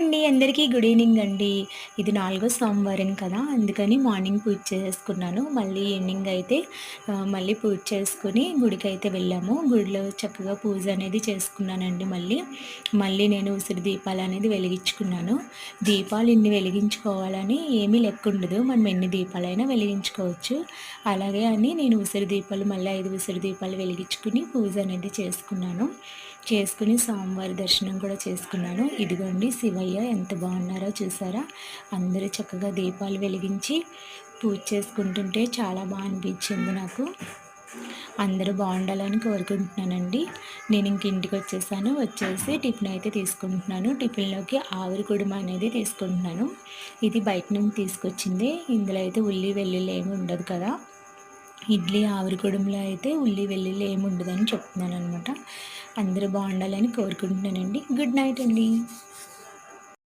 అండి అందరికీ good evening అండి. ఇది నాలుగో సోమవారం కదా! అందుకని మార్నింగ్ పూజ చేసుకున్నాను. మళ్ళీ ఈవినింగ్ అయితే మళ్ళీ పూజ చేసుకొని గుడికైతే వెళ్ళాము. గుడిలో చక్కగా పూజ అనేది చేసుకున్నానండి మళ్ళీ. మళ్ళీ నేను ఉసిరి దీపాలనేది వెలిగించుకున్నాను. దీపాలు ఇన్ని వెలిగించుకోవాలని ఏమీ లెక్కుండదు. మనం ఎన్ని దీపాలైనా వెలిగించుకోవచ్చు. అలాగే అని నేను ఉసిరి దీపాలు మళ్ళీ 5 ఉసిరి దీపాలు వెలిగించుకొని పూజ అనేది చేసుకున్నాను. చేసుకుని స్వామివారి దర్శనం కూడా చేసుకున్నాను. ఇదిగోండి శివయ్య ఎంత బాగున్నారో చూసారా? అందరూ చక్కగా దీపాలు వెలిగించి పూజ చేసుకుంటుంటే చాలా బాగా అనిపించింది నాకు. అందరూ బాగుండాలని కోరుకుంటున్నానండి. నేను ఇంక ఇంటికి వచ్చేసాను. వచ్చేసి టిఫిన్ అయితే తీసుకుంటున్నాను. టిఫిన్‌లోకి ఆవిరి కుడుమ అనేది తీసుకుంటున్నాను. ఇది బయట నుంచి తీసుకొచ్చింది. ఇందులో అయితే ఉల్లి, వెల్లుల్లి ఏమి ఉండదు కదా! ఇడ్లీ ఆవిరి కుడుములో అయితే ఉల్లి, వెల్లుల్లి ఏమి ఉండదని చెప్తున్నాననమాట. అందరూ బాగుండాలని కోరుకుంటున్నానండి. గుడ్ నైట్ అండి.